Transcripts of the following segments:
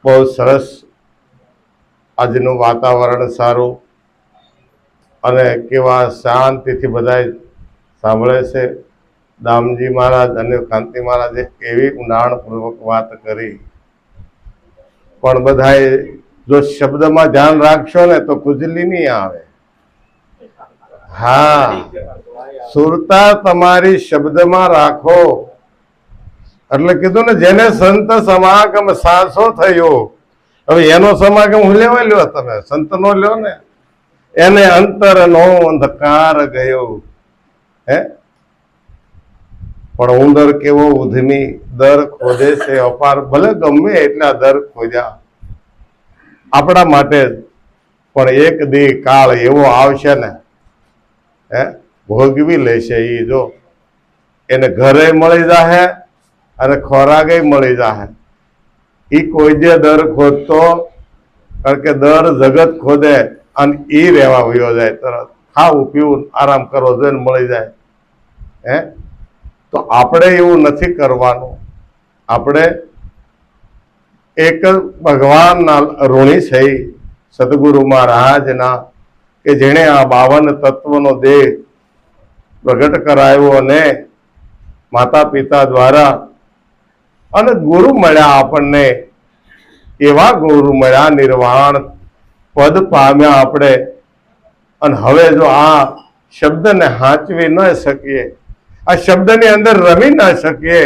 બહુ સરસ આજનું વાતાવરણ સારું અને કેવા શાંતિથી બધા સાંભળે છે. દામજી મહારાજ અને કાંતિ મહારાજે એવી ઊંડાણપૂર્વક વાત કરી, પણ બધાએ જો શબ્દમાં ધ્યાન રાખશો ને તો ખુજલી નહીં આવે. હા, સુરતા તમારી શબ્દમાં રાખો. એટલે કીધું ને, જેને સંત સમાગમ સાસો થયો. હવે એનો સમાગમ હું લેવા લ્યો, તમે સંત નો લ્યો ને. એને અંતર નો અંધકાર ગયો. હે, પણ ઉંદર કેવો ઉધમી દર ખોદે છે અપાર. ભલે ગમે એટલા દર ખોદ્યા આપણા માટે, પણ એક દી કાળ એવો આવશે ને, હે, ભોગવી લેશે ઈ. જો એને ઘરે મળી જાહે અને ખોરાકે મળી જાહે. ઈ કોઈ જે દર ખોદતો, કારણ કે દર જગત ખોદે અને ઈ રહેવા વયો જાય તરત. ખાવું પીવું આરામ કરવો જોઈને મળી જાય. હે, તો આપણે એવું નથી કરવાનું. આપણે એક ભગવાનના ઋણી છે, સદગુરુ મહારાજના, કે જેણે આ 52 તત્વનો દેહ પ્રગટ કરાયો અને માતા પિતા દ્વારા, અને ગુરુ મળ્યા આપણને. એવા ગુરુ મળ્યા, નિર્વાણ પદ પામ્યા આપણે. અને હવે જો આ શબ્દને હાંચવી ન શકીએ, આ શબ્દની અંદર રમી ન શકીએ,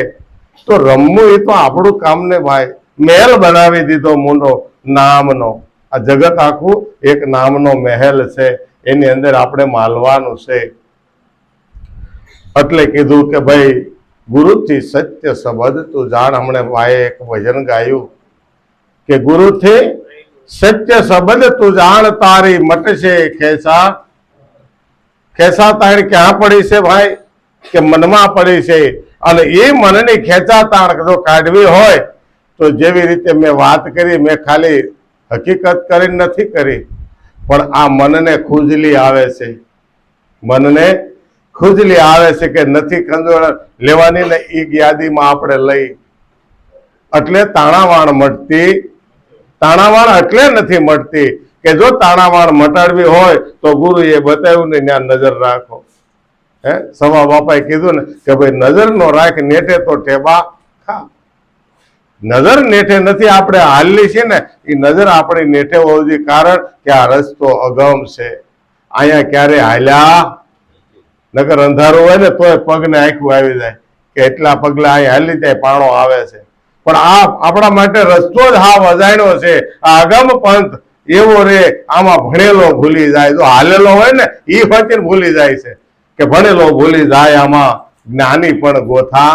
તો રમવું એ તો આપણું કામ ને ભાઈ. મહેલ બનાવી દીધો મૂંડો નામનો. આ જગત આખું એક નામનો મહેલ છે, એની અંદર આપણે માલવાનું છે. એટલે કીધું કે ભાઈ, ગુરુથી સત્ય સંબંધ તું જાણ. હમણે ભાઈએ એક ભજન ગાયું કે ગુરુથી સત્ય સંબંધ તું જાણ, તારી મટશે ખેસા. ખેસા તાણ ક્યાં પડી છે ભાઈ? કે મનમાં પડી છે. અને એ મનની ખેંચાતાણ જો કાઢવી હોય તો જેવી રીતે મેં વાત કરી, મેં ખાલી હકીકત કરી નથી કરી, પણ આ મનને ખુજલી આવે છે. મનને ખુજલી આવે છે કે નથી ખંજોળ લેવાની ને એ યાદીમાં આપણે લઈ. એટલે તાણાવાણ મટતી. તાણાવાણ એટલે નથી મટતી કે જો તાણાવાણ મટાડવી હોય તો ગુરુએ બતાવ્યું ને ત્યાં નજર રાખો. હે, સવા બાપાએ કીધું ને કે ભાઈ નજર નો રાખ, નેઠે તો ઠેબા ખા. નજર નેઠે નથી આપણે હાલની છે ને, એ નજર આપણી નેઠે હોવી જોઈએ. કારણ કે આ રસ્તો અગમ છે. અહીંયા ક્યારે હાલ્યા નકર અંધારું હોય ને તોય પગને આંખું આવી જાય કે એટલા પગલા અહીંયા હાલી જાય, પાણો આવે છે. પણ આ આપણા માટે રસ્તો જ હાવ અજાણ્યો છે. આ અગમ પંથ એવો રે, આમાં ભણેલો ભૂલી જાય. જો હાલેલો હોય ને ઈ વચન ભૂલી જાય છે, કે ભણેલો ભૂલી જાય. આમાં જ્ઞાની પણ ગોથા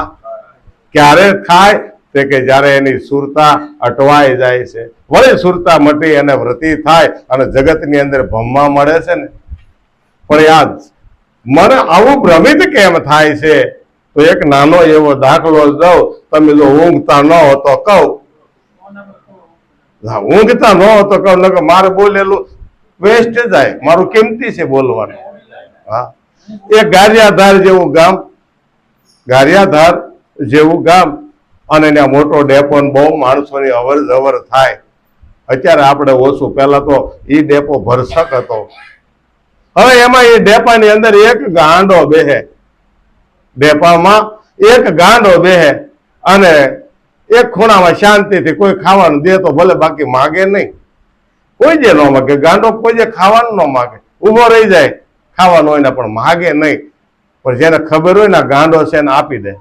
ક્યારે થાય? તે કે જ્યારે એની સુરતા અટવાઈ જાય છે. વળી સુરતા મટી અને વ્રતિ થાય અને જગતની અંદર ભમવા મળે છે ને. પણ યાદ મને આવું ભ્રમિત કેમ થાય છે? તો એક નાનો એવો દાખલો દઉં. તમે જો ઊંઘતા ન હો તો કહું, ઊંઘતા ન હો તો કહું, નકર મારે બોલેલું વેસ્ટ જાય. મારું કિંમતી છે બોલવાનું. હા, એક ગારિયાધાર જેવું ગામ, ગારિયાધાર જેવું ગામ, અને ત્યાં મોટો ડેપો, બહુ માણસોની અવર જવર થાય. અત્યારે આપણે ઓછું, પહેલા તો ઈ ડેપો ભરસક હતો. હવે એમાં એ ડેપાની અંદર એક ગાંડો બેહે. ડેપામાં એક ગાંડો બેહે અને એક ખૂણામાં શાંતિથી કોઈ ખાવાનું દે તો ભલે, બાકી માગે નહીં. કોઈ જે ન માગે, ગાંડો કોઈ જે ખાવાનું ન માગે, ઉભો રહી જાય ખાવાનું હોય ને, પણ માગે નહીં. પણ જેને ખબર હોય ને ગાંડો છે ને આપી દે,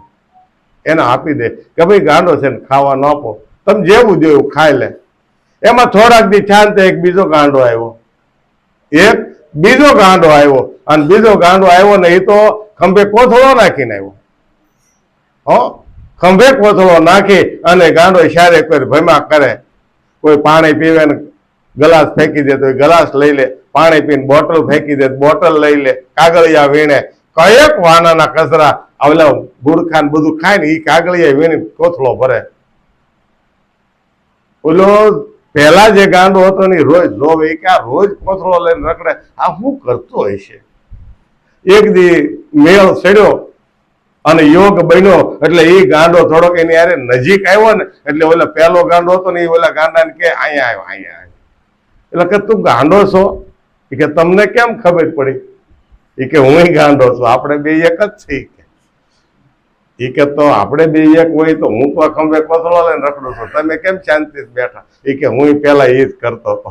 એને આપી દે કે ભાઈ ગાંડો છે ને ખાવાનું આપો, તમે જેવું દો એવું ખાઈ લે. એમાં થોડાક દી શાંત એક બીજો ગાંડો આવ્યો. એક બીજો ગાંડો આવ્યો, અને બીજો ગાંડો આવ્યો ને એ તો ખંભે કોથળો નાખીને આવ્યો. હો, ખંભે કોથળો નાખી અને ગાંડો શારે કોઈ ભયમાં કરે. કોઈ પાણી પીવે ને ગ્લાસ ફેંકી દે તો એ ગ્લાસ લઈ લે, પાણી પીને બોટલ ફેંકી દે બોટલ લઈ લે, કાગળિયા વીણે. કયેક વાનાના કચરા આવલા ગુરખા ને બધું ખાય ને એ કાગળિયા વીણી કોથળો ભરે. ઓલો પહેલા જે ગાંડો હતો ને રોજ જોવે કે આ રોજ કોથળો લઈને રખડે, આ શું કરતો હશે? એક દી મેળ ચડ્યો અને યોગ બન્યો એટલે એ ગાંડો થોડોક એની યારે નજીક આવ્યો ને એટલે ઓલા પહેલો ગાંડો હતો ને એ ઓલા ગાંડાને કે અહીંયા આવ્યો અહીંયા આવ્યો. એટલે કે તું ગાંડો છો? એ કે તમને કેમ ખબર પડી? એ કે હું ગાંડો છું, આપણે બે એક જ છીએ. એ કે તો આપણે બે એક હોય તો હું તો ખંભે કોથળો લઈને રખડું છું, તમે કેમ શાંતિથી બેઠા? એ કે હું પેલા એ જ કરતો હતો,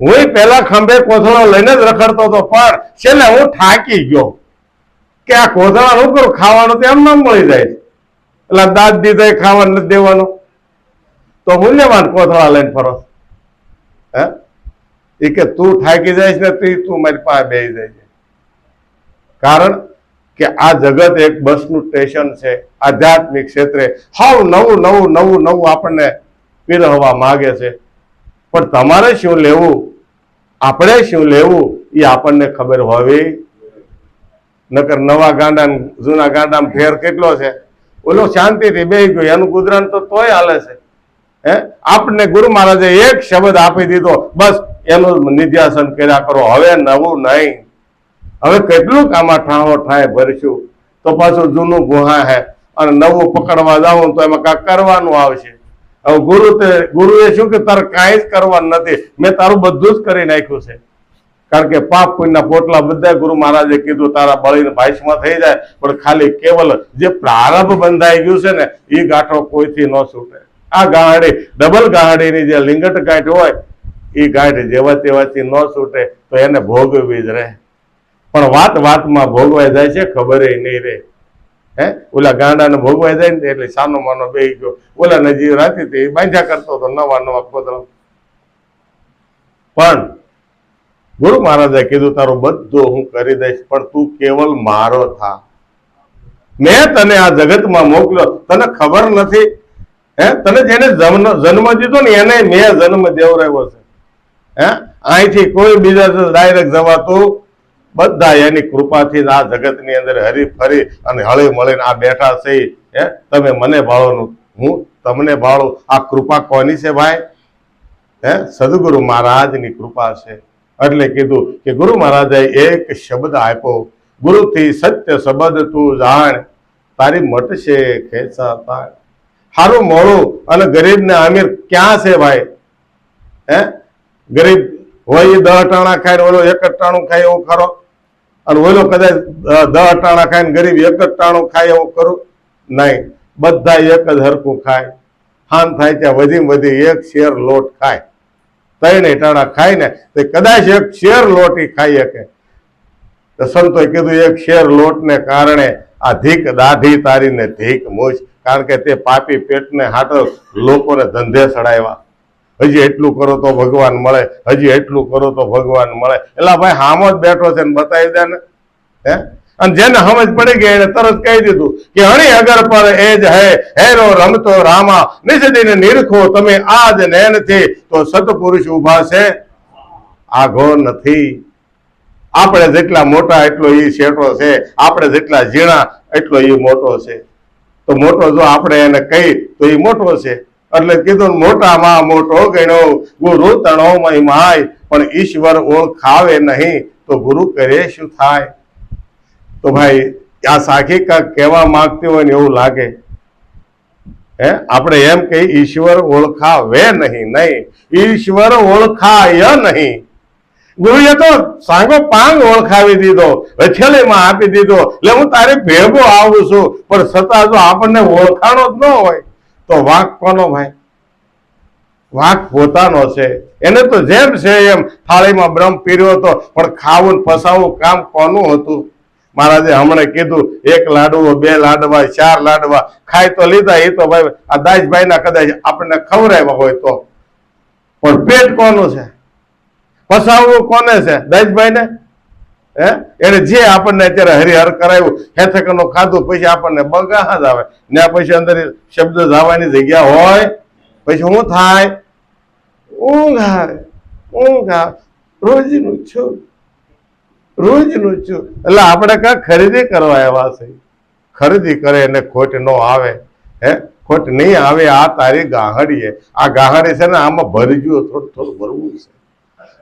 હું પેલા ખંભે કોથળો લઈને જ રખડતો હતો, પણ છેલ્લે હું થાકી ગયો કે આ કોથળા નું કરું, ખાવાનું તો એમ ના મળી જાય, એટલે દાંત દીધા ખાવા નથી દેવાનું, તો મૂલ્યવાન કોથળા લઈને ફરો. હે એ કે તું થાકી જાય ને તું મારી પાસે બેસી જાય છે. કારણ કે આ જગત એક બસનું સ્ટેશન છે. આધ્યાત્મિક ક્ષેત્રે હાવ નવું નવું નવું નવું આપણને પીરવવા માંગે છે, પણ તમારે શું લેવું, આપણે શું લેવું એ આપણને ખબર હોવી. નકર નવા ગાંડા જૂના ગાંડામાં ફેર કેટલો છે. ઓલો શાંતિથી બેસી ગયો, એનું ગુજરાન તો તોય હાલે છે. હે આપણને ગુરુ મહારાજે એક શબ્દ આપી દીધો, બસ એનું નિધ્યાસન કર્યા કરો, હવે નવું નહીં. હવે કેટલું આમાં ઠાવો ઠાય ભરશું તો પાછું જૂનું ગુહા હે, અને નવું પકડવા જાવ તો એમાં કાંઈક કરવાનું આવશે. હવે ગુરુએ શું કે તારે કાંઈ જ કરવાનું નથી, મેં તારું બધું જ કરી નાખ્યું છે. કારણ કે પાપ પુણ્યના પોટલા બધા ગુરુ મહારાજે કીધું તારા બળીને ભાઈસમાં થઈ જાય, પણ ખાલી કેવલ જે પ્રારબ્ધ બંધાઈ ગયું છે ને એ ગાંઠો કોઈથી ન છૂટે. આ ગાંઠી ડબલ ગાંઠીની જે લિંગટ ગાંઠ હોય એ ગાંઠ જેવા તેવાથી ન છૂટે, તો એને ભોગવવી જ રહે. પણ વાત વાતમાં ભોગવાઈ જાય છે, ખબર નહીં રે. હે ઓલા ગાંડાને ભોગવાઈ જાય ને એટલે સાનો માનો બેસી ગયો, ઓલા નજીક રાતી બાંધ્યા કરતો હતો નવા નવા કોતરા. પણ ગુરુ મહારાજે કીધું તારું બધું હું કરી દઈશ, પણ તું કેવલ મારો થા. મેં તને આ જગતમાં મોકલ્યો, તને ખબર નથી? હે તને જેને જન્મ દીધો ને એને મેં જન્મ દેવરાવ્યો છે. હે અહીંથી કોઈ બીજા ડાયરેક્ટ જવાતું, બધા એની કૃપાથી આ જગતની અંદર હરી ફરી અને હળી મળીને આ બેઠા છે. હે તમે મને ભાળો, હું તમને ભાળું. આ કૃપા કોની છે ભાઈ? હે સદગુરુ મહારાજની કૃપા છે. એટલે કીધું કે ગુરુ મહારાજે એક શબ્દ આપ્યો, ગુરુથી સત્ય શબ્દ તું જાણ, તારી મટશે ખેંચા તાણ. સારું મોડું અને ગરીબ ને અમીર ક્યાં છે ભાઈ? હે ગરીબ હોય એ 10 ટાણા ખાય, ઓલો 1 જ ટાણું ખાય એવું ખરો? અને ઓલો કદાચ 10 ટાણા ખાય ને ગરીબ 1 જ ટાણું ખાય એવું કરું? નહીં, બધા એક જ હરખું ખાય. હાન થાય ત્યાં વધી 1 શેર લોટ ખાય, 3 ટાણા ખાય ને તો કદાચ 1 શેર લોટ ખાઈ શકે. તો સંતોએ કીધું 1 શેર લોટ ને કારણે આ ધીક દાઢી તારી ને ધીક મૂછ, કારણ કે તે પાપી પેટને હાટો લોકોને ધંધે ચડાવ્યા. હજી એટલું કરો તો ભગવાન મળે, હજી એટલું કરો તો ભગવાન મળે. એટલે ભાઈ હામો જ બેઠો છે ને બતાવી દે ને. હે અને જેને સમજ પડી ગઈ એને તરત કહી દીધું કે હણી અગર પર એ જ હે હેરો રમતો રામા, નિજદિન નિરખો તમે આજ નૈનથી, તો સતપુરુષ ઉભા છે આઘો નથી. આપણે જેટલા મોટા એટલો એ શેઠો છે, આપણે જેટલા ઝીણા એટલો એ મોટો છે. તો મોટો જો આપણે એને કહી તો એ મોટો છે. એટલે કીધું મોટામાં મોટો ગણ્યો ગુરુ તણોમય માય, પણ ઈશ્વર ઓળખાવે નહીં તો ગુરુ કરે શું થાય? તો ભાઈ આ સાખી કાંઈક કહેવા માંગતી હોય ને એવું લાગે. હે આપણે એમ કે ઈશ્વર ઓળખાવે નહીં, ઈશ્વર ઓળખાય નહીં. ગુરુએ તો સાંગો પાંગ ઓળખાવી દીધો, હથેળીમાં આપી દીધો, એટલે હું તારે ભેગો આવું છું, પણ છતાં જો આપણને ઓળખાણો જ ન હોય તો વાંક કોનો ભાઈ? વાંક પોતાનો છે. એને તો જેમ છે એમ થાળીમાં બ્રહ્મ પીર્યો હતો, પણ ખાવું ફસાવું કામ કોનું હતું? મહારાજે હમણાં કીધું 1 લાડવો 2 લાડવા 4 લાડવા ખાઈ તો લીધા. એ તો ભાઈ આ દાસભાઈ ના કદાચ આપણને ખવડાવ્યા હોય તો, પણ પેટ કોનું છે? ફસાવવું કોને છે? દાસભાઈ ને. હે એને જે આપણને અત્યારે હરિહર કરાવ્યું, હેથકનું ખાધું, પછી આપણને બગાહ જ આવે ને. પછી અંદર શબ્દ જવાની જગ્યા હોય પછી શું થાય? ઊંઘ આવે, ઊંઘ આવે. રોજનું છું. એટલે આપણે કાંઈક ખરીદી કરવા એવા છે. ખરીદી કરે એને ખોટ ન આવે. હે ખોટ નહીં આવે. આ તારી ગાહડીએ, આ ગાહડી છે ને આમાં ભરી ગયું, થોડું થોડું ભરવું છે,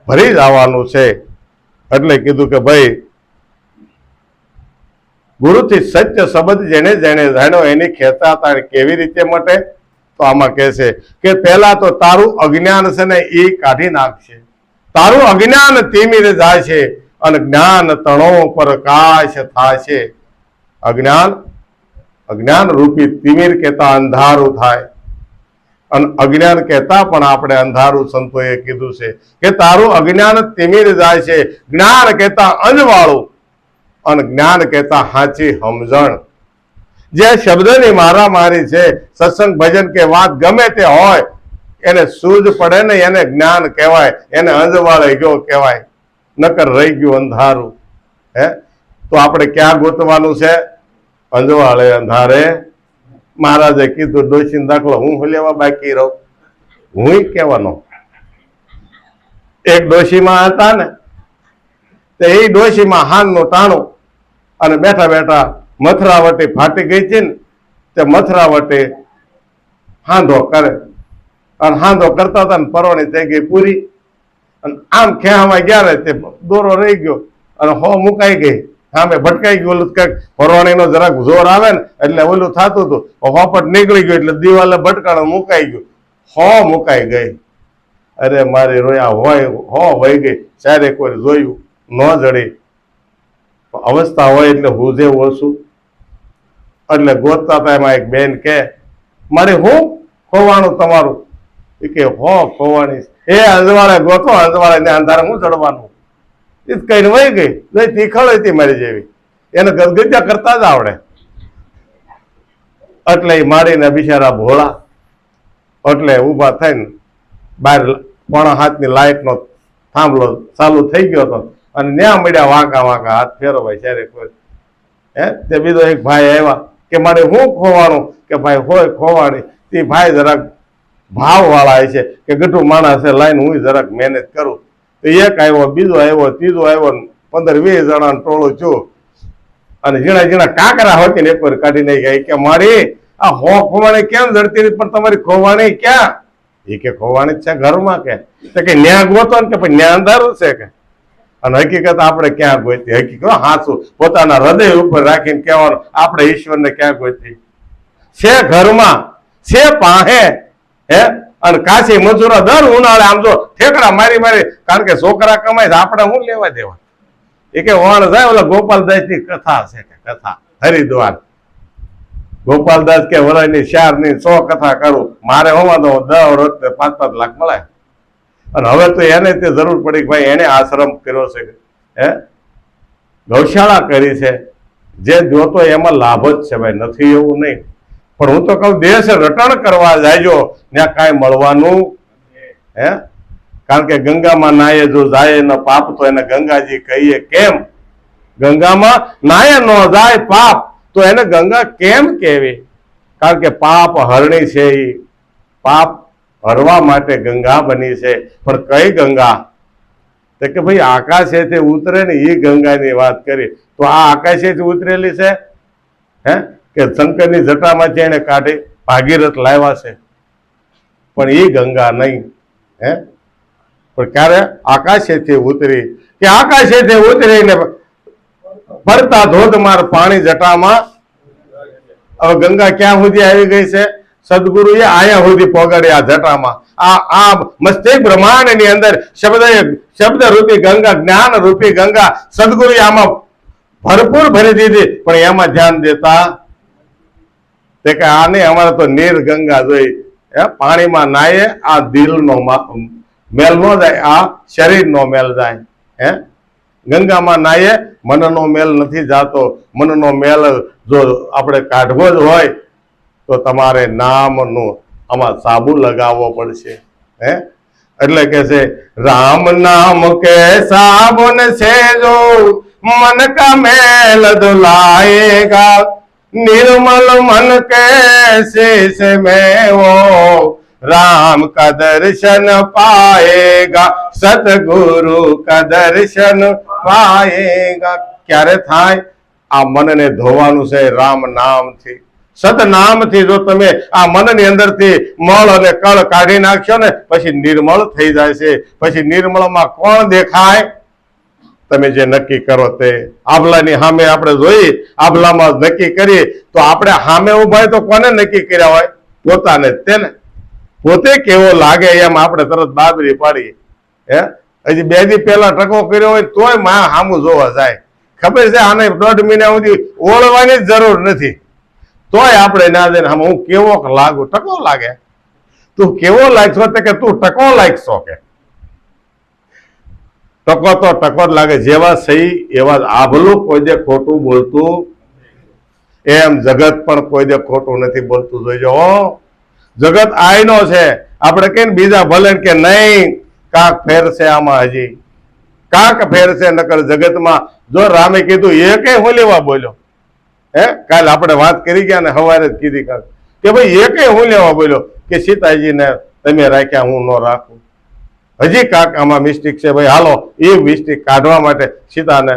ભરી જ આવવાનું છે. એટલે કીધું કે ભાઈ ગુરુથી સત્ય શબ્દ જેને જેને જાણ્યો એની ખેંચાતા કેવી રીતે મટે? તો આમાં કહે છે કે પહેલા તો તારું અજ્ઞાન છે ને એ કાઢી નાખશે. તારું અજ્ઞાન તિમિર જાય છે અને જ્ઞાન તણો પ્રકાશ થાશે. અજ્ઞાન રૂપી તિમિર કહેતા અંધારું થાય, અને અજ્ઞાન કહેતા પણ આપણે અંધારું સંતોએ કીધું છે કે તારું અજ્ઞાન તિમિર જાય છે. જ્ઞાન કહેતા અંજવાળું અને જ્ઞાન કહેતા હાચી સમજણ. જે શબ્દની મારામારી છે, સત્સંગ ભજન કે વાત ગમે તે હોય, એને સૂઝ પડે ને એને જ્ઞાન કહેવાય, એને અંજવાળે ગયો કહેવાય, નકર રહી ગયું અંધારું. તો આપણે ક્યાં ગોતવાનું છે? અંજવાળે અંધારે. મહારાજે કીધું ડોશી દાખલો હું લેવા બાકી રહું, હું કહેવાનો. એક ડોશીમાં હતા ને, તો એ ડોશીમાં હાનનું ટાણું અને બેઠા બેઠા મથરાવટી ફાટી ગઈ છે ને, તે મથરાવટી હાંધો કરે, અને હાંધો કરતા હતા ને પરવાની થઈ ગઈ પૂરી, અને આમ ખેવામાં ગયા ને તે દોરો રહી ગયો અને હો મુકાઈ ગઈ, સામે ભટકાઈ ગયું. ઓલું કઈક પરવાણીનો જરાક જોર આવે ને એટલે ઓલું થતું હતું, હોપટ નીકળી ગયું એટલે દિવાલે ભટકાણો મુકાઈ ગયું, હો મુકાઈ ગઈ. અરે મારી રોયા હોય હો વહી ગઈ, ચારે કોઈ જોયું ન જડી. અવસ્થા હોય એટલે હું જે ઓછું એટલે ગોતતા હતા. એમાં એક બેન કે મારે હું ખોવાનું તમારું? એ કે હો ખોવાની. એ અંજવાળે ગોતો, અંજવાળે ને અંધારે હું ચડવાનું? એ કઈ વહી ગઈ. નહીં તીખળ હતી મારી જેવી, એને ગદગદ્યા કરતા જ આવડે. એટલે એ મારીને બિચારા ભોળા એટલે ઊભા થઈને બહાર પોણા હાથની લાઈટનો થાંભલો ચાલુ થઈ ગયો હતો, અને ન્યા મળ્યા વાંકા વાંકા હાથ ફેરવાય ત્યારે કોઈ. તે બીજો એક ભાઈ આવ્યા કે મારે હું ખોવાનું? કે ભાઈ હોય ખોવાણી. તે ભાઈ જરાક ભાવ વાળા છે કે ગઢું માણસ છે, લાઈન હું જરાક મહેનત કરું. તો એક આવ્યો, બીજો આવ્યો, ત્રીજો આવ્યો, 15-20 જણાનું ટોળું છું. અને ઝીણા ઝીણા કાંકરા હોતી ને એક વાર કાઢી નહીં ગઈ કે મારી આ હો ખોવાણી કેમ જડતી નથી, પણ તમારી ખોવાણી ક્યાં? એ કે ખોવાણી છે ઘરમાં. કે ન્યા ગોતો ને કે ન્યા અંધારું છે કે. અને હકીકત આપણે ક્યાં ગોતી? હકીકત હાચું પોતાના હૃદય ઉપર રાખીને કહેવાનું આપણે ઈશ્વરને ક્યાં ગોતી? છે ઘરમાં, છે પાહે. અને કાશી મજૂરો દર ઉનાળે આમ જો ઠેકડા મારી મારી, કારણ કે છોકરા કમાય છે, આપણે શું લેવા દેવા? એ કે વાણ જાય ઓલા ગોપાલદાસ ની કથા છે કે કથા હરિદ્વાર. ગોપાલદાસ કે વરાયની 4 ની 100 કથા કરું, મારે હોવા તો 10 વર્ષ 5-5 લાખ મળે. અને હવે તો એને તે જરૂર પડી કે ભાઈ એને આશ્રમ કર્યો છે, ગૌશાળા કરી છે, જે જોતો એમાં લાભ જ છે ભાઈ, નથી એવું નહીં. પણ હું તો કહું દેશ રટણ કરવા જાયજો, ત્યાં કાંઈ મળવાનું કારણ કે ગંગામાં નાયે જો જાય ન પાપ, તો એને ગંગાજી કહીએ કેમ? ગંગામાં નાયે ન જાય પાપ, તો એને ગંગા કેમ કહેવી? કારણ કે પાપ હરણી છે, એ પાપ હરવા માટે ગંગા બની છે. પણ કઈ ગંગા? તો કે ભાઈ આકાશેથી ઉતરે ને એ ગંગાની વાત કરી. તો આ આકાશેથી ઉતરેલી છે કે શંકરની જટામાંથી એને કાઢી ભાગીરથ લાવ્યા છે, પણ એ ગંગા નહીં. પણ ક્યારે આકાશેથી ઉતરી કે આકાશેથી ઉતરીને ફરતા ધોધમાર પાણી જટામાં. હવે ગંગા ક્યાં સુધી આવી ગઈ છે? સદગુરુએ આયા સુધી પહોંચાડી આ જટામાં. આ મસ્તિષ્ક બ્રહ્માંડ ની અંદર શબ્દ રૂપી ગંગા, જ્ઞાન રૂપી ગંગા સદગુરુએ આમાં ભરપૂર ભરી દીધી, પણ એમાં ધ્યાન દેતા તે કે આને અમારે તો નીર ગંગા જોઈ. પાણીમાં નાયે આ દિલનો મેલ નો જાય, આ શરીરનો મેલ જાય. ગંગામાં નાયે મનનો મેલ નથી જાતો. મનનો મેલ જો આપણે કાઢવો જ હોય તો તમારે નામનું આમાં સાબુ લગાવવો પડશે. એટલે કે છે રામ નામ કે સાબુન છે જો मन का मैल धुलाएगा, निर्मल मन कैसे से मैं वो राम का दर्शन पाएगा, सतगुरु का दर्शन पाएगा. ક્યારે થાય? આ મનને ધોવાનું છે રામ નામથી, સતનામથી. જો તમે આ મનની અંદરથી મળ અને કળ કાઢી નાખશો ને, પછી નિર્મળ થઈ જાય છે. પછી નિર્મળમાં કોણ દેખાય? તમે જે નક્કી કરો તે. આભલાની સામે આપણે જોઈએ, આભલામાં નક્કી કરીએ તો આપણે સામે ઉભા હોય તો કોને નક્કી કર્યા હોય? પોતાને જ તેને. પોતે કેવો લાગે એમ આપણે તરત બાબરી પાડીએ. હજી 2 દી પહેલા ટકો કર્યો હોય તોય માં સામું જોવા જાય. ખબર છે આને 1.5 મહિના સુધી ઓળવાની જ જરૂર નથી, તોય આપણે ના દે હું કેવો લાગુ? ટકો લાગે? તું કેવો લાગશો? કે તું ટકો લાગશો? કે ટકો તો ટકો જ લાગે. જેવા સહી એવા આભલું કોઈ દે ખોટું બોલતું, એમ જગત પણ કોઈ દે ખોટું નથી બોલતું. જોઈજો જગત આયનો છે. આપણે કઈ બીજા ભલે કે નહીં કાક ફેર છે આમાં, હજી કાક ફેર છે. નકર જગતમાં જો રામે કીધું એ કઈ હું લેવા બોલ્યો? કાલે આપણે વાત કરી ગયા ને સવારે જ કીધી કાક કે ભાઈ એ કઈ હું લેવા બોલ્યો કે સીતાજીને તમે રાખ્યા હું ન રાખું? હજી કાક આમાં મિસ્ટેક છે ભાઈ, હાલો એ મિસ્ટેક કાઢવા માટે સીતાને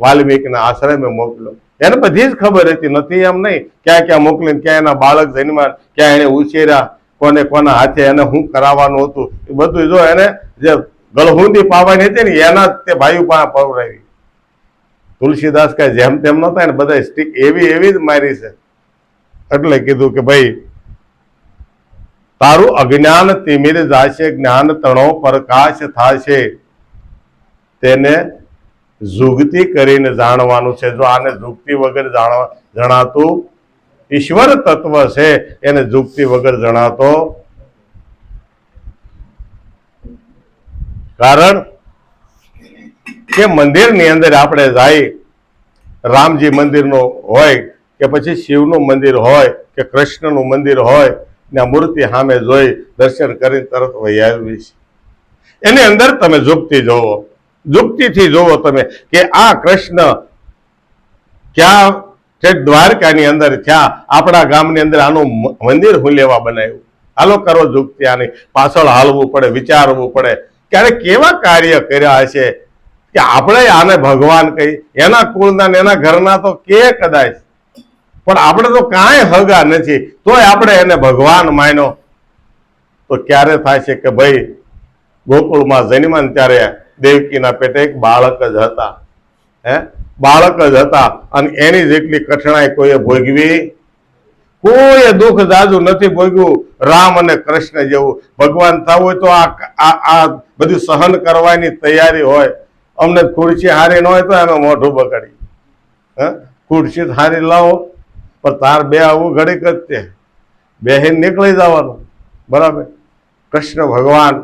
વાલ્મીકીના આશ્રમે મોકલ્યો. એને બધી જ ખબર હતી, નથી એમ નહીં. ક્યાં ક્યાં મોકલીને ક્યાં એના બાળક જન્મ્યા, ક્યાં એને ઉછેર્યા, કોને કોના હાથે એને શું કરાવવાનું હતું એ બધું. જો એને જે ગળહુંદી પાવાની હતી ને એના તે ભાઈ પાસે પવરાવી. તુલસીદાસ કઈ જેમ તેમ નતા ને, બધા સ્ટીક એવી જ મારી છે. એટલે કીધું કે ભાઈ તારું અજ્ઞાન તિમિર જાશે, જ્ઞાન તણો પ્રકાશ થાશે, તેને જુગતી કરીને જાણવાનું છે. જો આને જુગતી વગર જણાતું ઈશ્વર તત્વ છે, એને જુગતી વગર જણાતો. કારણ કે મંદિરની અંદર આપણે જાય, રામજી મંદિરનું હોય કે પછી શિવનું મંદિર હોય કે કૃષ્ણનું મંદિર હોય, ને મૂર્તિ સામે જોઈ દર્શન કરીને તરત વહી આવી છે. એની અંદર તમે જુગતી જોવો, જુગતીથી જોવો તમે કે આ કૃષ્ણ ક્યાં દ્વારકાની અંદર, ક્યાં આપણા ગામની અંદર આનું મંદિર હું લેવા બનાવ્યું? હાલો કરો જુગતી. આની પાછળ હાલવું પડે, વિચારવું પડે ક્યારે કેવા કાર્ય કર્યા હશે કે આપણે આને ભગવાન કહી. એના કુળના એના ઘરના તો કે કદાચ, પણ આપણે તો કાંઈ હગા નથી, તોય આપણે એને ભગવાન માન્યો. તો ક્યારે થાય છે કે ભાઈ ગોકુળમાં જન્મ્યા ત્યારે દેવકીના પેટે એક બાળક જ હતા. બાળક જ હતા અને એની જેટલી કઠણાઈ કોઈએ ભોગવી, કોઈ દુઃખ જાજુ નથી ભોગવ્યું રામ અને કૃષ્ણ જેવું. ભગવાન થવું હોય તો આ બધું સહન કરવાની તૈયારી હોય. અમને ખુરશી હારી ન હોય તો અમે મોઢું બગાડી. ખુરશી હારી લાવો પણ તાર બે આવું ઘડીક જ તે બેહીને નીકળી જવાનું. બરાબર? કૃષ્ણ ભગવાન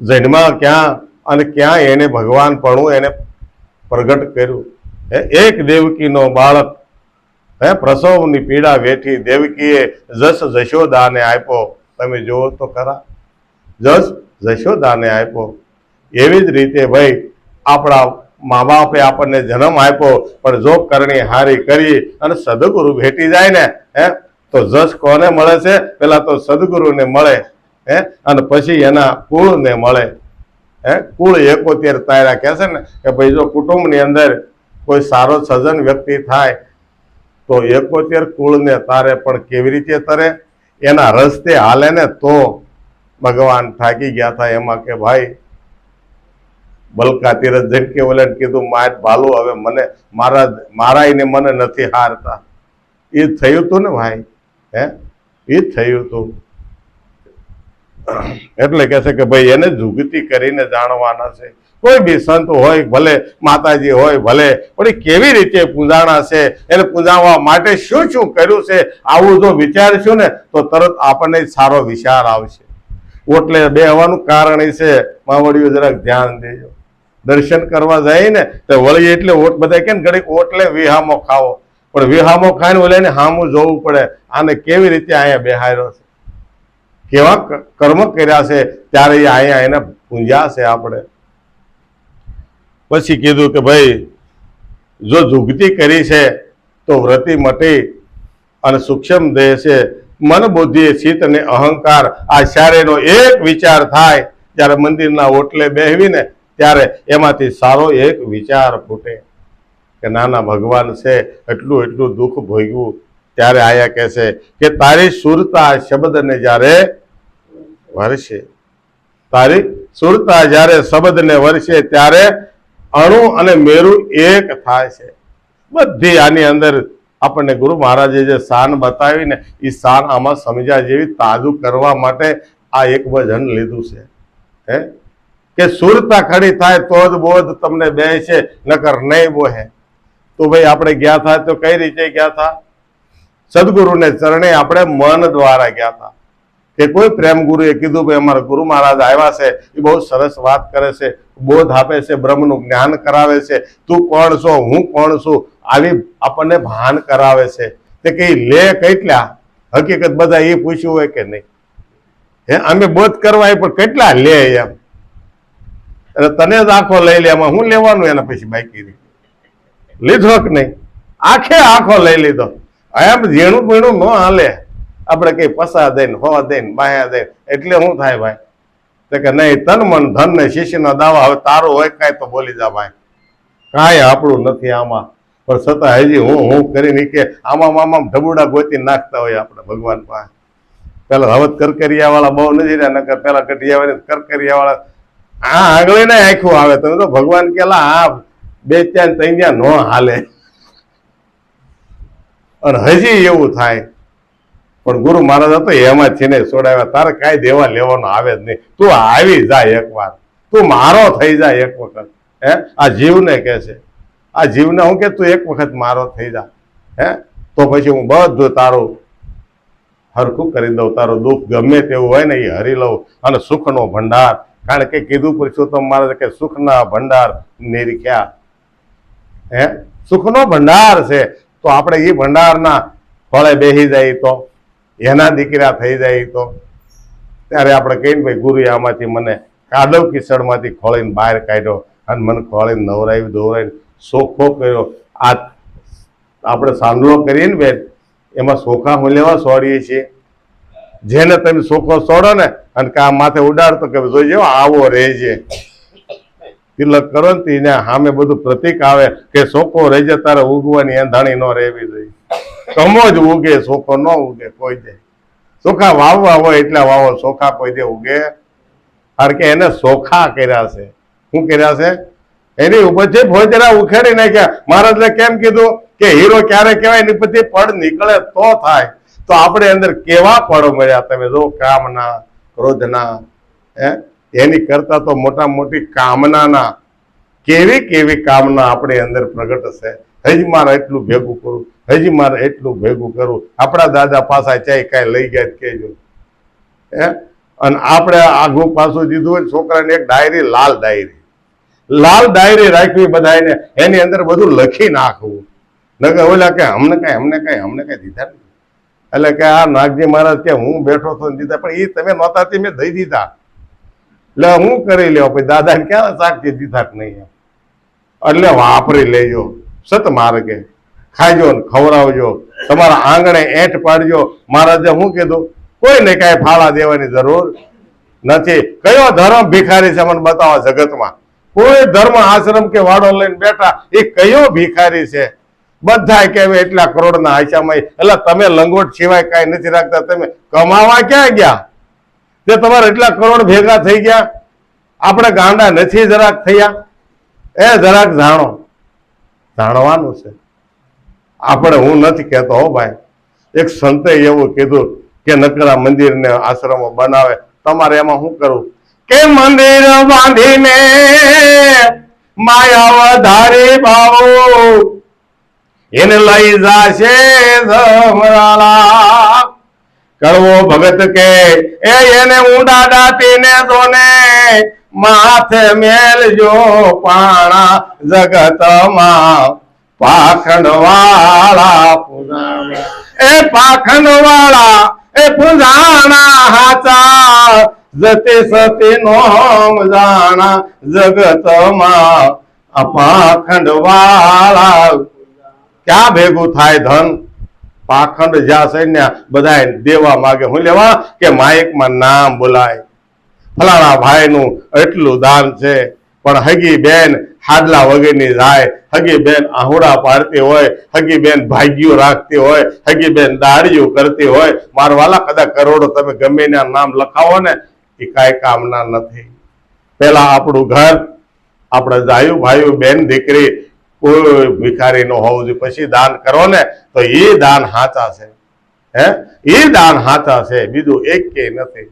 જન્મા ક્યાં અને ક્યાં એને ભગવાન પણ એને પ્રગટ કર્યું. એક દેવકીનો બાળક પ્રસવની પીડા વેઠી દેવકીએ જસ જશોદાને આપ્યો. તમે જુઓ તો ખરા, જસ જશોદાને આપ્યો. એવી જ રીતે ભાઈ આપણા મા બાપે આપણને જન્મ આપ્યો, પણ જો કરણી હારી કરી અને સદગુરુ ભેટી જાય ને તો જસ કોને મળે છે? પેલા તો સદગુરુને મળે, અને પછી એના કુળને મળે. કુળ 71 તાર્યા કહે છે ને કે ભાઈ જો કુટુંબની અંદર કોઈ સારો સજ્જન વ્યક્તિ થાય તો 71 કુળને તારે, પણ કેવી રીતે તરે? એના રસ્તે હાલે ને તો. ભગવાન થાકી ગયા હતા એમાં કે ભાઈ બલકા તીરથ જઈને કે ઓલે કીધું માર ભાલું હવે મને મારાઈને મને નથી હારતા. એ થયું હતું ને ભાઈ, એ થયું હતું. એટલે કે છે કે ભાઈ એને જુગતી કરીને જાણવાના છે. કોઈ બી સંત હોય, ભલે માતાજી હોય ભલે, પણ એ કેવી રીતે પૂજાણા છે, એને પૂજાવવા માટે શું શું કર્યું છે, આવું જો વિચારશું ને તો તરત આપણને સારો વિચાર આવશે. ઓટલે બેહવાનું કારણ એ છે, માવડીઓ જરાક ધ્યાન દેજો. દર્શન કરવા જાય ને તો વળી એટલે બધા કે ઘડીક ઓટલે વિહામો ખાવો, પણ વિહામો ખાઈને ઓલે હામું જોવું પડે. આને કેવી રીતે અહીંયા બેહાર્યો છે, કેવા કર્મ કર્યા છે, ત્યારે અહીંયા એને પૂંજ્યા છે આપણે. પછી કીધું કે ભાઈ જો જુગતી કરી છે તો વ્રતિ મટી અને સૂક્ષ્મ દેહ છે, મન બુદ્ધિ ચિત્ત અને અહંકાર આ ચારેનો એક વિચાર થાય ત્યારે મંદિરના ઓટલે બેહવીને ત્યારે એમાંથી સારો એક વિચાર ફૂટે કે નાના ભગવાન છે, એટલું એટલું દુઃખ ભોગવ્યું. ત્યારે આયા કહે છે કે તારી સુરતા શબ્દને જ્યારે વર્ષે, તારી સુરતા જ્યારે શબ્દને વર્ષે ત્યારે અણુ અને મેરુ એક થાય છે. બધી આની અંદર આપણને ગુરુ મહારાજે જે શાન બતાવી ને એ શાન આમાં સમજ્યા જેવી તાજુ કરવા માટે આ એક ભજન લીધું છે. હે કે સુરતા ખડી થાય તો જ બોધ તમને બે છે, નકર નહીં બોહે. તો ભાઈ આપણે ગયા હતા તો કઈ રીતે ગયા હતા? સદગુરુને ચરણે આપણે મન દ્વારા ગયા હતા. કે કોઈ પ્રેમ ગુરુએ કીધું ભાઈ અમારા ગુરુ મહારાજ આવ્યા છે, એ બહુ સરસ વાત કરે છે, બોધ આપે છે, બ્રહ્મનું જ્ઞાન કરાવે છે, તું કોણ છો, હું કોણ છું, આવી આપણને ભાન કરાવે છે. તે કઈ લે કેટલા? હકીકત બધા એ પૂછ્યું હોય કે નહીં? હે અમે બોધ કરવા પણ કેટલા લે એમ? અને તને જ આખો લઈ લે, એમાં હું લેવાનું? એના પછી બાકી લીધો કે નહીં? આખે આખો લઈ લીધો. એમ ઝીણું પીણું ન હાલે. આપણે કઈ પસા દઈને હો દઈને બાયા દઈને એટલે શું થાય ભાઈ? તો કે નહીં, તન મન ધન ને શિષ્યનો દાવા. હવે તારું હોય કાંઈ તો બોલી જા ભાઈ, કાંઈ આપણું નથી આમાં. પણ છતાં હજી હું કરીને કે આમાં ઢબુડા ગોતી નાખતા હોય આપણે ભગવાન પાસે. પેલા હવત કરકરિયા વાળા બહુ નથી રહ્યા, નકર પેલા કટિયા વાળી કરકરિયા વાળા આગળ ને આખું આવે. તમે તો ભગવાન કેલા આ બે ત્યાં ત્રણ ત્યાં નો હાલે. અને હજી એવું થાય. પણ ગુરુ મહારાજ હતો એમાં છે ને છોડાવ્યા. તારે કાંઈ દેવા લેવાનો આવે જ નહીં. તું આવી જાય એકવાર, તું મારો થઈ જાય એક વખત. હે આ જીવને કે છે, આ જીવને હું કે તું એક વખત મારો થઈ જા. હે તો પછી હું બધું તારું હરખું કરી દઉં. તારું દુઃખ ગમે તેવું હોય ને એ હરી લઉં. અને સુખનો ભંડાર, કારણ કે કીધું પુરુષોત્તમ મહારાજ કે સુખના ભંડાર નિરખ્યા. હે સુખનો ભંડાર છે. તો આપણે એ ભંડારના ફળે બેસી જાય તો, એના દીકરા થઈ જાય તો ત્યારે આપણે કહીને ભાઈ ગુરુએ આમાંથી મને કાદવ કિચડમાંથી ખોળીને બહાર કાઢ્યો અને મને ખોળીને નવરાવી ધોવરાવીને સોખો કર્યો. આ આપણે સાંદલો કરીએ ને બેન, એમાં સોખા હું લેવા સોડીએ છીએ. જેને તમે સોખો સોડો ને અને કામ માથે ઉડાડતો કે જોઈજો આવો રહેજે, તિલક કરો ને એને સામે બધું પ્રતીક આવે કે સોખો રહેજે, તારે ઉગવાની એંધાણી ન રહેવી જોઈએ. કમો જ ઉગે, સોખો ન ઉગે કોઈ દે. સોખા વાવવા હોય એટલા વાવો, સોખા કોઈ દે ઉગે? કારણ કે એને સોખા કર્યા છે. શું કર્યા છે? એની ઉપરથી ભોજરા ઉખેડી નાખ્યા. મહારાજે કેમ કીધું કે હીરો ક્યારે કહેવાય? એની પછી પડ નીકળે તો થાય. તો આપણે અંદર કેવા પડો મળ્યા તમે જો, કામના, ક્રોધના, એની કરતા તો મોટા મોટી કામનાના, કેવી કેવી કામના આપણી અંદર પ્રગટ છે. હજી મારે એટલું ભેગું કરું, હજી મારે એટલું ભેગું કરું. આપણા દાદા પાસા ચાય કાંઈ લઈ ગયા કહેજો. અને આપણે આગું પાછું દીધું હોય છોકરાને એક ડાયરી, લાલ ડાયરી રાખવી બધાને, એની અંદર બધું લખી નાખવું. નકર ઓલા કે અમને કઈ દીધા નથી. એટલે કે આ નાગજી મહારાજ કે હું બેઠો તો દીધા, પણ એ તમે નહોતા મેં દઈ દીધા. એટલે હું કરી લ્યો પછી દાદાને ક્યાં સાક્ષી દીધા કે નહીં, એટલે વાપરી લેજો સત માર્ગે, ખાજો ને ખવડાવજો, તમારા આંગણે એંઠ પાડજો. મહારાજે શું કીધું? કોઈને કાંઈ ફાળા દેવાની જરૂર નથી. કયો ધર્મ ભિખારી છે મને બતાવો જગતમાં? કોઈ ધર્મ આશ્રમ કે વાડો લઈને બેઠા એ કયો ભિખારી છે? બધા કે એટલા કરોડના આશામાં. એટલે તમે લંગોટ સિવાય કાંઈ નથી રાખતા, તમે કમાવા ક્યાં ગયા? તે તમારે એટલા કરોડ ભેગા થઈ ગયા, આપણે ગાંડા નથી જરાક થયા? એ જરાક જાણવાનું છે આપણે. હું નથી કહેતો હો ભાઈ, એક સંતે એવું કીધું કે નકરા મંદિરને આશ્રમો બનાવે, તમારે એમાં શું કરવું? કે મંદિર બાંધીને માયા વધારી ભાવો એને લઈ જાશે ધમરાળા. કડવો ભગત કે એને ઊંડા દાટીને દોને માથે મેલજો પાણા. જગતમાં પાખંડ વાળા પૂજાણા, એ પાખંડ વાળા એ પૂજાણા હાચા. જતી સતી નોમ જાણા જગતમાં આ પાખંડ વાળા. ક્યાં ભેગું થાય ધન? પાખંડ જ્યાં સૈન્ય બધા દેવા માગે. હું લેવા કે માઇકમાં નામ બોલાય, ફલાણા ભાઈનું એટલું દાન છે, પણ હગી બેન હાડલા વગરની જાય, હગી બેન આહુડા પાડતી હોય, હગી બેન ભાગ્યો રાખતી હોય, હગી બેન દાડિયું કરતી હોય. મારવાલા કદાચ કરોડો તમે ગમે એના નામ લખાવો ને, એ કાંઈ કામના નથી. પેલા આપણું ઘર, આપણા જાયું ભાઈઓ બેન દીકરી કોઈ ભિખારી નો હોવું જોઈએ, પછી દાન કરો ને તો એ દાન હાચા છે, હે એ દાન હાચા છે, બીજું એક કે નથી.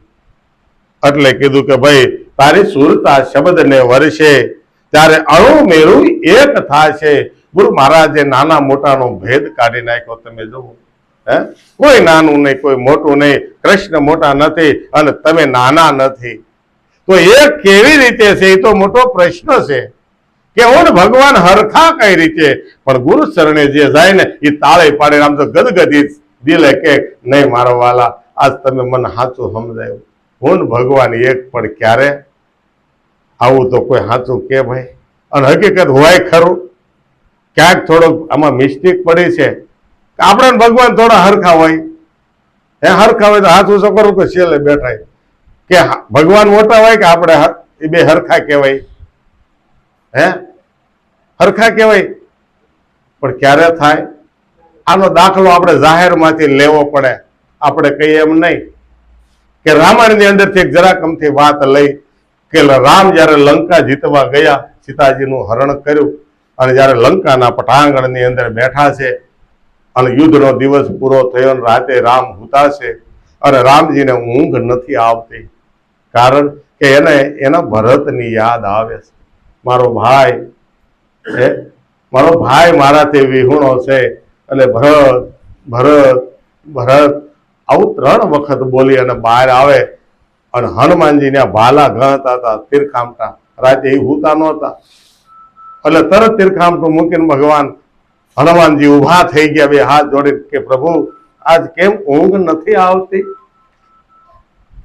એટલે કીધું કે ભાઈ તારી સુરતા શબ્દને વર્ષે ત્યારે અણુ મેરું એક થાશે. ગુરુ મહારાજે નાના મોટાનો ભેદ કાઢી નાખ્યો. તમે જુઓ, હે કોઈ નાનું નહીં, કોઈ મોટું નહીં. કૃષ્ણ મોટા નથી અને તમે નાના નથી, તો એ કેવી રીતે છે? એ તો મોટો પ્રશ્ન છે કે હું ભગવાન હરખા કઈ રીતે? પણ ગુરુ શરણે જે જાય ને એ તાળે પાડે, આમ તો ગદગદી દિલે કે નહીં મારો વાલા, આજ તમે મને સાચું સમજાયું. હું ભગવાન એક, પણ ક્યારે આવું તો કોઈ સાચું કે ભાઈ? અને હકીકત હોય ખરું, ક્યાંક થોડોક આમાં મિસ્ટેક પડી છે. આપણે ભગવાન થોડા હરખા હોય, હે હરખા હોય તો હાથું સકરું કે છેલ્લે બેઠા કે ભગવાન મોટા હોય કે આપણે એ બે હરખા કહેવાય? હે હરખા કહેવાય? પણ ક્યારે થાય? આનો દાખલો આપણે જાહેરમાંથી લેવો પડે. આપણે કહીએ એમ નહીં કે રામાયણની અંદરથી એક જરાક અમથી વાત લઈ કે રામ જ્યારે લંકા જીતવા ગયા, સીતાજીનું હરણ કર્યું અને જ્યારે લંકાના પટાંગણની અંદર બેઠા છે અને યુદ્ધનો દિવસ પૂરો થયો અને રાતે રામ હુતા છે અને રામજીને ઊંઘ નથી આવતી, કારણ કે એને એના ભરતની યાદ આવે છે. મારો ભાઈ મારાથી વિહુણો છે, એટલે ભરત ભરત ભરત આવું 3 વખત બોલી અને બહાર આવે. અને હનુમાનજીને ભાલા ગણતા હતા, તીરખામટા. રાતે એ હુતા નહોતા, એટલે તરત તીરખામટું મૂકીને ભગવાન હનુમાનજી ઉભા થઈ ગયા, બે હાથ જોડી કે પ્રભુ આજ કેમ ઊંઘ નથી આવતી?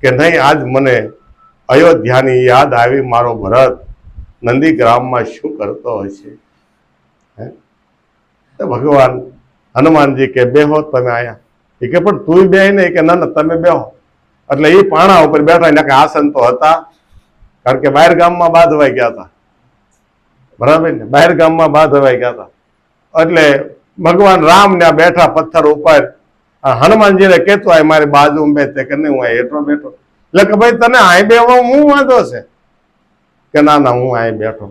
કે નહીં, આજ મને અયોધ્યાની યાદ આવી. મારો ભરત નંદીગ્રામમાં શું કરતો હશે? ભગવાન હનુમાનજી કે બેહો તમે આયા. એ કે પણ તું બે નહીં? કે ના તમે બેહો. એટલે એ પાણા ઉપર બેઠા, ને કે આસન તો હતા, કારણ કે બહાર ગામમાં બાંધવાઈ ગયા હતા, બરાબર ને? બહાર ગામમાં બાંધવાઈ ગયા હતા. એટલે ભગવાન રામ ને બેઠા પથ્થર ઉપર. હનુમાનજીને કેતો આ મારી બાજુ બેઠે કે નહીં, હું હેઠો બેઠો. એટલે કે ભાઈ તને અહીં બેહવા હું વાંધો છે? કે ના ના હું અહીં બેઠો.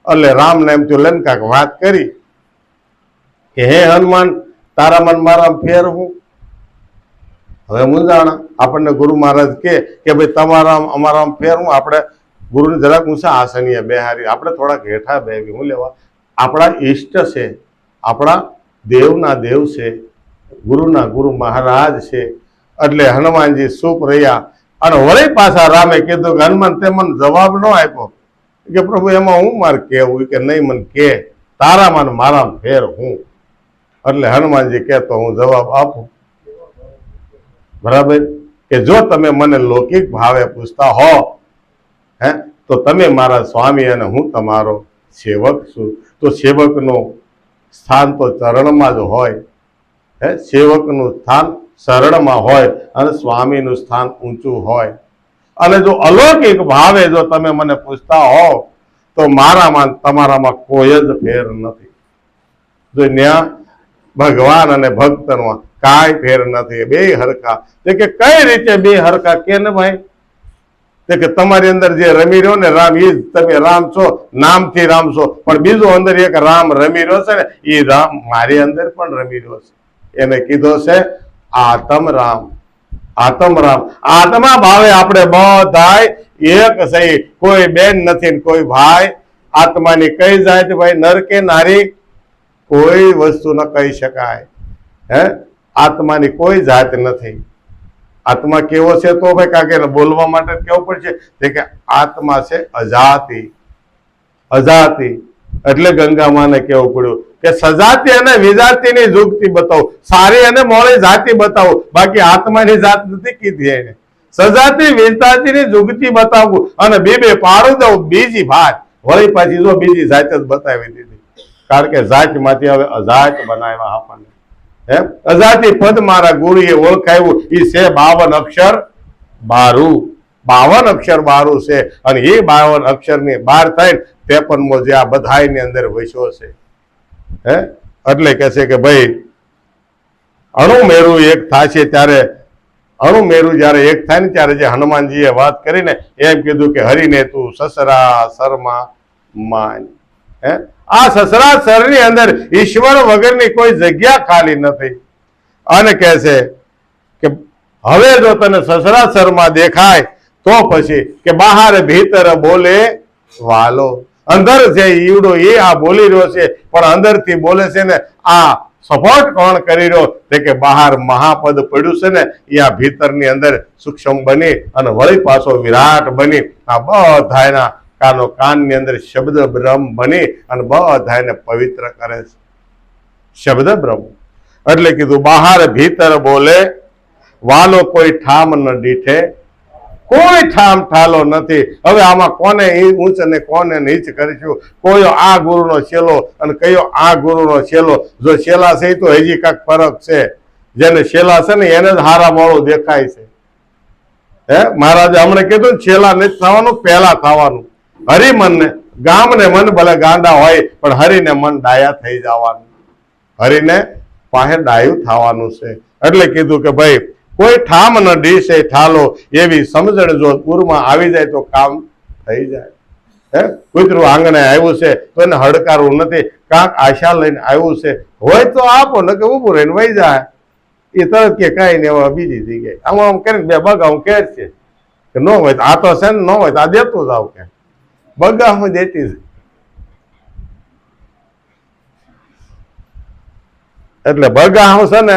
એટલે રામને એમ થયું, લઈને કાંઈક વાત કરી કે હે હનુમાન, તારા મન મારા ફેર હું? હવે મૂંઝાણા. આપણને ગુરુ મહારાજ કે ભાઈ તમારા અમારા ફેર હું? આપણે ગુરુને જરાક ઊંચા આસનીય બેહારી, આપણે થોડાક હેઠા બેહી. હું લેવા? આપણા ઈષ્ટ છે, આપણા દેવના દેવ છે, ગુરુના ગુરુ મહારાજ છે. એટલે હનુમાનજી ચૂપ રહ્યા. અને વળી પાછા રામે કીધું કે હનુમાન તે મને જવાબ ન આપ્યો. કે પ્રભુ એમાં હું મારે કેવું? કે નહીં મને કે, તારામાં મારા ફેર હું? એટલે હનુમાનજી કહેતો હું જવાબ આપું, બરાબર? કે જો તમે મને લૌકિક ભાવે પૂછતા હો, હે તો તમે મારા સ્વામી અને હું તમારો સેવક છું. તો સેવકનું સ્થાન તો ચરણમાં જ હોય, હે સેવકનું સ્થાન શરણમાં હોય અને સ્વામીનું સ્થાન ઊંચું હોય. અને જો અલૌકિક ભાવે જો તમે મને પૂછતા હો તો મારામાં તમારામાં કોઈ જ ફેર નથી. જો ન્યા ભગવાન અને ભક્તમાં કાંઈ ફેર નથી, બે હરખા. કે કઈ રીતે બે હરખા? કે ને ભાઈ, કે તમારી અંદર જે રમી રહ્યો ને રામ, એ તમે રામ છો, નામથી રામ છો, પણ બીજો અંદર એક રામ રમી રહ્યો છે ને, એ રામ મારી અંદર પણ રમી રહ્યો છે. એને કીધો છે આત્મ રામ. આત્મ રામ, આત્મા ભાવે આપણે બધાય એક છે, કોઈ બેન નથી ને કોઈ ભાઈ. આત્માની કઈ જાત ભાઈ? નર કે નારી? કોઈ વસ્તુ ન કહી શકાય. હે આત્માની કોઈ જાત નથી. આત્મા કેવો છે તો ભાઈ કાકે બોલવા માટે કેવું પડશે કે આત્મા છે અજાતિ. અજાતિ એટલે ગંગામાને કેવું પડ્યું કે સજાતિ અને વિજાતિની જુગતિ બતાવો, સારી અને મોડી જાતિ બતાવો, બાકી આત્માની જાત નથી કીધી એને. સજાતિ વિજાતિની જુગતિ બતાવું અને બે પાડું દઉં બીજી ભાત, વળી પાછી જો બીજી જાત જ બતાવી દીધી. કારણ કે જાત માંથી હવે અજાત બનાવ્યા આપણને. અજાતિ પદ મારા ગુરુએ ઓળખાયું. એ છે 52 અક્ષર 52 અક્ષર 52 છે. અને એ 52 અક્ષર ની 12 થાય 53મો જે આ બધાની અંદર વસ્યો છે. એટલે કે છે કે ભાઈ અણુ મેરું એક થશે ત્યારે, અણુ મેરું જયારે એક થાય ને ત્યારે જે હનુમાનજીએ વાત કરીને એમ કીધું કે હરિને તું સસરા સરમાં માન. હે, આ સસરાસરની અંદર ઈશ્વર વગરની કોઈ જગ્યા ખાલી નથી. અને કહે છે કે હવે જો તને સસરાસરમાં દેખાય તો પછી કે બહાર ભીતર બોલે વાલો. અંદર છે ઈવડો એ આ બોલી રહ્યો છે, પણ અંદરથી બોલે છે ને આ સપોર્ટ કોણ કરી રહ્યો તે કે બહાર મહાપદ પડ્યું છે ને એ આ ભીતરની અંદર સૂક્ષ્મ બની અને વળી પાછો વિરાટ બની આ બધાના કાનો કાનની અંદર શબ્દ બ્રહ્મ બની અને બધાને પવિત્ર કરે છે. શબ્દ બ્રહ્મ એટલે કીધું બહાર ભીતર બોલે વાલો, કોઈ ઠામ ન દીઠે, કોઈ ઠામ ઠાલો નથી. હવે આમાં કોને ઊંચ અને કોને નીચ કરીશું? કોઈ આ ગુરુનો છેલ્લો અને કયો આ ગુરુનો છેલ્લો. જો છેલ્લા છે તો હજી કાંઈક ફરક છે. જેને છેલ્લા છે ને એને જ હારા મોળું દેખાય છે. હે, મહારાજે હમણાં કીધું ને છેલ્લા નથી થવાનું, પહેલા થવાનું. હરિમનને ગામને મન ભલે ગાંડા હોય પણ હરિને મન ડાયા થઈ જવાનું, હરિને પાસે ડાયું થવાનું છે. એટલે કીધું કે ભાઈ કોઈ ઠામ ન ડીશે ઠાલો, એવી સમજણ જો પૂરમાં આવી જાય તો કામ થઈ જાય. હે, કૂતરું આંગણે આવ્યું છે તો એને હડકારવું નથી, કાંક આશા લઈને આવ્યું છે હોય તો આપો, ન કે ઊભું રહીને વહી જાય. એ તરત કે કઈ ને એવા બીજી જગ્યાએ આમ આમ કરીને બે બગાઉ કેર છે કે ન હોય તો આ તો છે ને, ન હોય તો આ દેતું જાવ કે બગામાં દેતી જ. એટલે બગાઉ છે ને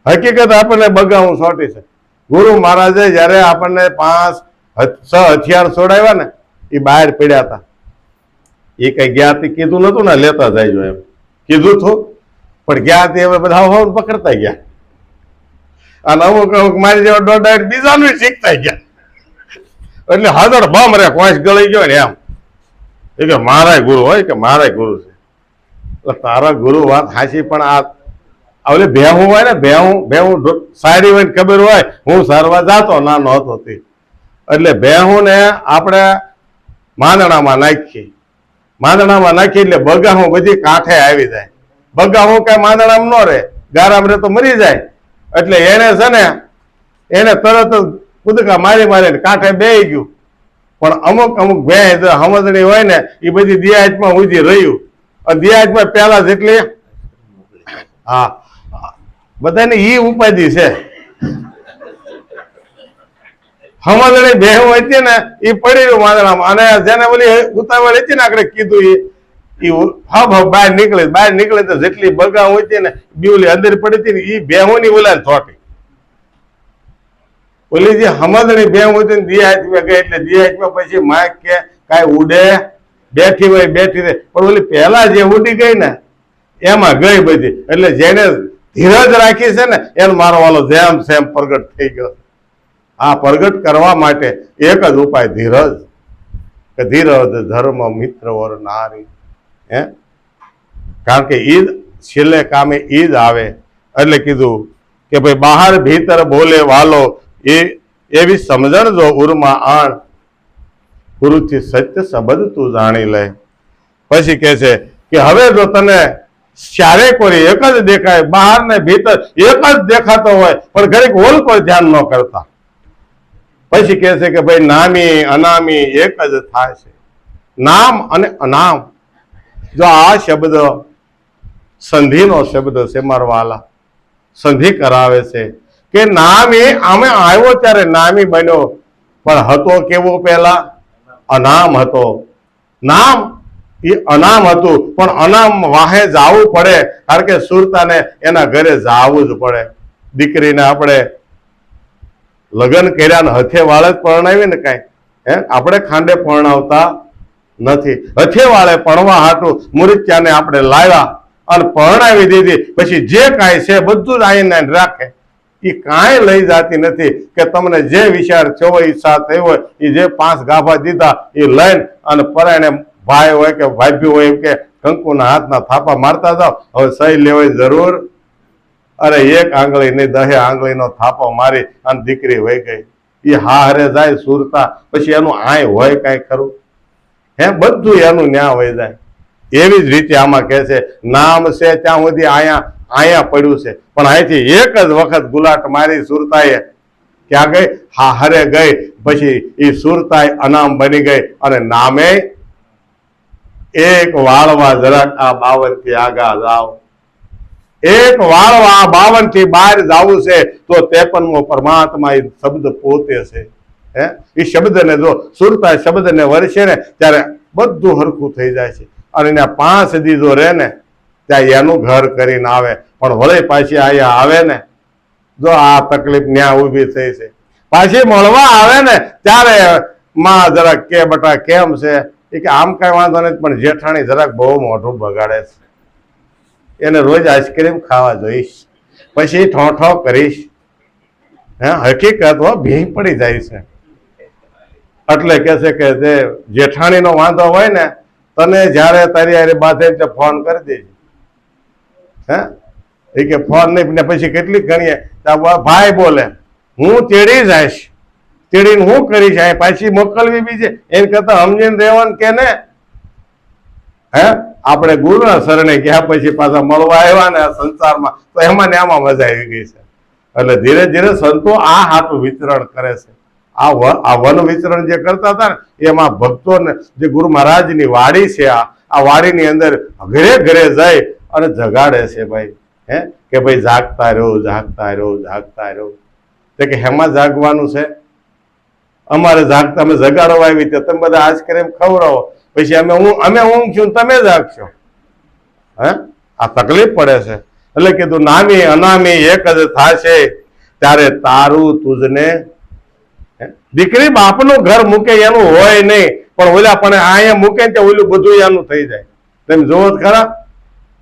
હકીકત આપણને બગાઉ સોટી છે. ગુરુ મહારાજે જયારે આપણને 5-6 હથિયાર છોડાવ્યા ને એ બહાર પડ્યા હતા. એ કઈ ગયા કીધું નતું ને લેતા જાય એમ કીધું હતું, પણ ગયા તે હવે બધા હોવ પકડતા ગયા. અને અમુક અમુક મારી જેવા દોઢ બીજાનું શીખતા ગયા. એટલે હાજર બમ રે કોઈશ ગળી ગયો ને એમ એ કે મારા ગુરુ હોય કે મારા ગુરુ છે. તારા ગુરુ વાત હાચી, પણ આ ઓલે ભેહું હોય ને ભેહું સારી હોય ને ખબર હોય હું સારવા જાતો નાનો હતો તે. એટલે ભેહું ને આપણે માંદણામાં નાખી એટલે બગાહું બધી કાંઠે આવી જાય. બગાહું કઈ માંદણામાં ન રહે, ગારામ રે તો મરી જાય. એટલે એને છે ને એને તરત જ કુદકા મારી કાંઠે બેહી ગયું. પણ અમુક ભેંસ સમજણી હોય ને એ બધી દિયાજમાં ઉજી રહ્યું. અને દિયાજમાં પેલા જેટલી હા બધાને ઈ ઉપાધિ છે. સમજણી ભેહું હતી ને એ પડી રહ્યું માંદણામાં. અને જેને ઓલી ઉતાવળ હતી ને આપણે કીધું બહાર નીકળે તો જેટલી બગાઉ હતી ને બીઓલી અંદર પડી હતી ને એ ભેહું ની ઓલા થોટી. ઓલી જે સમજણી ભેહું હતી ને દિયાજમાં ગઈ એટલે દિયાજમાં પછી માય કે કાંઈ ઉડે બેઠી હોય બેઠી રહે. પણ ઓલી પહેલા જે ઉડી ગઈ ને એમાં ગઈ બધી. એટલે જેને ધીરજ રાખી છે ને એને મારો વાલો જેમ સેમ પ્રગટ થઈ ગયો. આ પ્રગટ કરવા માટે એક જ ઉપાય ધીરજ. કે ધીરજ ધર્મ મિત્ર ઓર નારી. હે, કારણ કે ઈદ છેલ્લે કામે ઈદ આવે. એટલે કીધું કે ભાઈ બહાર ભીતર બોલે વાલો, એ એવી સમજણ જો ઉરમાં આણ, ગુરુથી સત્ય શબ્દ તું જાણી લે. પછી કે છે કે હવે જો તને ચારે કોઈ એક જ દેખાય, બહાર ને ભીતર એક જ દેખાતો હોય પણ ઘડીક ઓલ કોઈ ધ્યાન ન કરતા. પછી કે છે કે ભાઈ નામી અનામી એક જ થાય છે. નામ અને અનામ, જો આ શબ્દ સંધિનો શબ્દ છે મારવાલા, સંધિ કરાવે છે કે નામ એ આમે આવ્યો ત્યારે નામી બન્યો, પણ હતો કેવો પહેલા? અનામ હતો. નામ એ અનામ હતું, પણ અનામ વાહે જાવું પડે. કારણ કે સુરતાને એના ઘરે જાવું જ પડે. દીકરીને આપણે લગ્ન કર્યા ને હથે વાળે જ પરણાવી ને કાંઈ, હે આપણે ખાંડે પરણાવતા નથી. હથે વાળે પરણવા હાટું મુરીત્યાને આપણે લાવ્યા અને પરણાવી દીધી. પછી જે કાંઈ છે બધું જ આઈને રાખે. એ કાંઈ લઈ જતી નથી. કે તમને જે વિચાર થયો હોય, ઈચ્છા થઈ હોય, એ જે 5 ગાભા દીધા એ લઈને અને પરાયણે ભાઈ હોય કે ભાભી હોય એમ કે કંકુના હાથના થાપા મારતા જાઓ. હવે સહી લેવાની જરૂર? અરે 1 આંગળી નહીં 10 આંગળીનો થાપો મારી અને દીકરી વહી ગઈ. એ હારે જાય સુરતા, પછી એનું આય હોય કાંઈ ખરું? હે, બધું એનું ન્યા વહી જાય. એવી જ રીતે આમાં કહે છે નામ છે ત્યાં સુધી અહીંયા પડ્યું છે, પણ અહીંથી એક જ વખત ગુલાટ મારી સુરતાએ ક્યાં ગઈ? હારે ગઈ. પછી એ સુરતાય અનામ બની ગઈ અને નામે એક વાળવા જરાક આ 52 થી આગા જાઓ, એક વાળવા આ 52 થી બહાર જવું છે તો 53મો પરમાત્મા એ શબ્દ પોતે છે. એ શબ્દને જો સુરતા શબ્દને વર્ષે ને ત્યારે બધું હરખું થઈ જાય છે. અને એના 5 દી જો રહે ને ત્યાં એનું ઘર કરીને આવે, પણ વળી પાછી અહીંયા આવે ને જો આ તકલીફ ન્યા ઊભી થઈ છે. પાછી મળવા આવે ને ત્યારે માં જરાક કે બટા કેમ છે, એ કે આમ કઈ વાંધો નથી, પણ જેઠાણી જરાક બહુ મોઢું બગાડે છે, એને રોજ આઈસ્ક્રીમ ખાવા જોઈશ, પછી ઠોઠો કરીશ. હકીકત ભી પડી જાય છે. એટલે કે છે કે જે જેઠાણીનો વાંધો હોય ને તને જ્યારે તારી હારે બાંધે ફોન કરી દેજે. એ કે ફોન નહીં ને પછી કેટલીક ગણીએ ભાઈ બોલે હું તેડી જઈશ, તેડીને હું કરીશ, આ પાછી મોકલવી બીજે, એને કરતા સમજીને રહેવાનું કે ને. આપણે ગુરુના શરણે ગયા પછી પાછા મળવા આવ્યા ને આ સંસારમાં તો એમાં ને આમાં મજા આવી ગઈ છે. એટલે ધીરે ધીરે સંતો આ હાટું વિચરણ કરે છે. આ વન વિચરણ જે કરતા હતા ને એમાં ભક્તોને જે ગુરુ મહારાજની વાડી છે, આ વાડીની અંદર ઘરે ઘરે જાય અને જગાડે છે ભાઈ. કે ભાઈ જાગતા રહ્યો, જાગતા રહ્યો, જાગતા રહ્યો. તો કે હેમાં જાગવાનું છે, અમારે જાગતા અમે જગાડવા આવી તે તમે બધા આઈસ્ક્રીમ ખવડાવો, પછી અમે ઊંઘશું તમે જાગશો. આ તકલીફ પડે છે. એટલે કીધું નામી અનામી એક જ થાશે ત્યારે તારું તુજને. દીકરી બાપનું ઘર મૂકે એનું હોય નહીં, પણ ઓલા પણ અહીંયા મૂકે ને ઓલું બધું એનું થઈ જાય. તમે જોવો ખરા,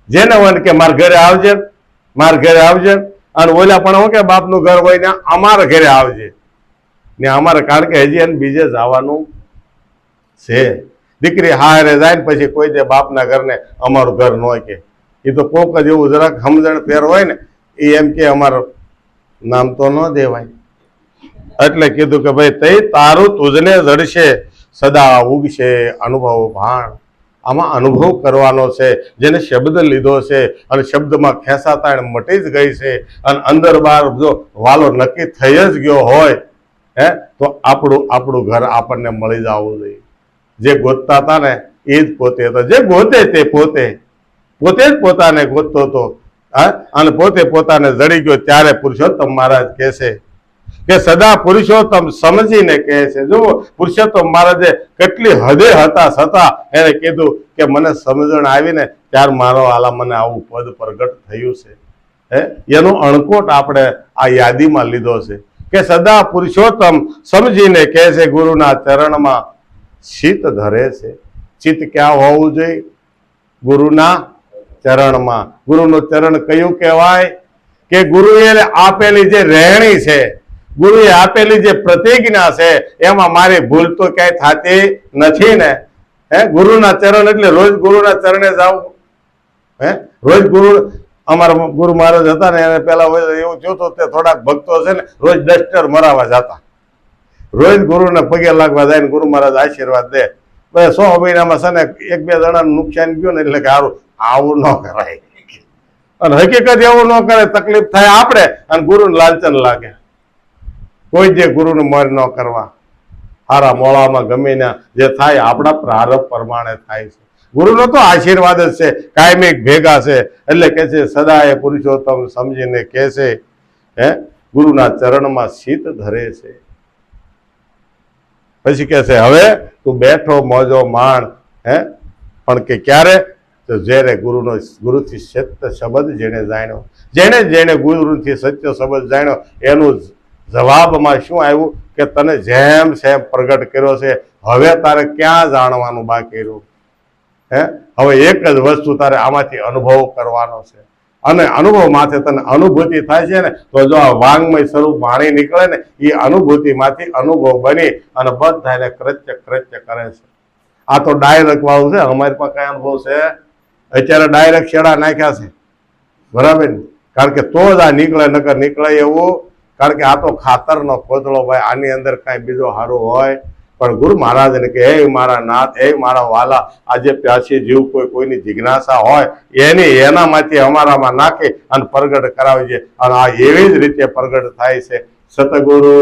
જેને હોય કે મારા ઘરે આવજે, મારા ઘરે આવજે, અને ઓલા પણ હું કે બાપનું ઘર હોય ને અમારા ઘરે આવજે ને અમારે, કારણ કે હજી એને બીજે જવાનું છે. દીકરી હારે જાય ને પછી કોઈ દે બાપના ઘરને અમારું ઘર ન કે, એ તો કોક જ એવું જરાક સમજણ ફેર હોય ને એ એમ કે અમારું નામ તો ન દેવાય. એટલે કીધું કે ભાઈ તઈ તારું તુજને જડશે સદા ઉગશે અનુભવ ભાણ. આમાં અનુભવ કરવાનો છે, જેને શબ્દ લીધો છે અને શબ્દમાં ખેંચાતા મટી જ ગઈ છે અને અંદર બહાર જો વાલો નક્કી થઈ જ ગયો હોય તો આપણું ઘર આપણને મળી જવું જોઈએ. જે ગોતતા હતા ને એ જ પોતે હતો, જે ગોતે તે પોતે જ પોતાને ગોતતો હતો. અને પોતે પોતાને જડી ગયો ત્યારે પુરુષોત્તમ મહારાજ કહે છે કે સદા પુરુષોત્તમ સમજીને કહે છે. જો પુરુષોત્તમ મહારાજે કેટલી હદે હતા છતાં એને કીધું કે મને સમજણ આવીને ત્યાર મારો આલા મને આવું પદ પ્રગટ થયું છે. એનો અણકોટ આપણે આ યાદીમાં લીધો છે કે સદા પુરુષોત્તમ સમજીને કહે છે ગુરુના ચરણમાં ચિત્ત ધરે છે. ચિત્ત ક્યાં હોવું જોઈએ? ગુરુના ચરણમાં. ગુરુનું ચરણ કયું કહેવાય? કે ગુરુએ આપેલી જે રહેણી છે, ગુરુએ આપેલી જે પ્રતિજ્ઞા છે એમાં મારી ભૂલ તો ક્યાંય થતી નથી ને. ગુરુના ચરણ એટલે રોજ ગુરુના ચરણે જાવ. રોજ ગુરુ, અમારા ગુરુ મહારાજ હતા ને એને પેલા એવું જોતું તે થોડાક ભક્તો છે ને રોજ ડસ્ટર મરાવા જતા, રોજ ગુરુને પગે લાગવા જાય ને ગુરુ મહારાજ આશીર્વાદ દે. 100 મહિનામાં છે ને 1-2 જણાનું નુકસાન ગયું ને એટલે કે સારું આવું ન કરાય. અને હકીકત એવું ન કરે, તકલીફ થાય આપણે અને ગુરુને લાલચન લાગે. કોઈ જે ગુરુને મર ન કરવા. હારા મોળામાં ગમે જે થાય આપણા પ્રારબ્ધ પ્રમાણે થાય છે. ગુરુનો તો આશીર્વાદ જ છે, કાયમિક ભેગા છે. એટલે કે છે સદાય પુરુષોત્તમ સમજીને કહે છે ગુરુના ચરણમાં ચિત્ત ધરે છે. પછી કે છે હવે તું બેઠો મોજો માણ. પણ કે ક્યારે? તો જ્યારે ગુરુથી સત્ય શબ્દ જેને જાણ્યો, જેને ગુરુથી સત્ય શબ્દ જાણ્યો એનું જવાબમાં શું આવ્યું કે તને જેમ સેમ પ્રગટ કર્યો છે, હવે તારે ક્યાં જાણવાનું બાકી રહ્યું? હવે એક જ વસ્તુ તારે આમાંથી અનુભવ કરવાનો છે. અને અનુભવ માથે તને અનુભૂતિ થાય છે ને તો જો આ વાંગમય સ્વરૂપ વાણી નીકળે ને એ અનુભૂતિમાંથી અનુભવ બની અને બધાને કૃત્ય કરે છે. આ તો ડાયરેક્ટ વાળું છે, અમારી પાસે કઈ અનુભવ છે? અત્યારે ડાયરેક્ટ છેડા નાખ્યા છે, બરાબર ને? કારણ કે તો જ આ નીકળે, નકર નીકળે એવું. કારણ કે આ તો ખાતરનો કોથળો ભાઈ, આની અંદર કાંઈ બીજો સારું હોય? પણ ગુરુ મહારાજને કે હે મારા નાથ, હે મારા વાલા, આજે પ્યાસી જીવ કોઈની જિજ્ઞાસા હોય એનામાંથી અમારામાં નાખી અને પ્રગટ કરાવી છે. અને આ એવી જ રીતે પ્રગટ થાય છે. સતગુરુ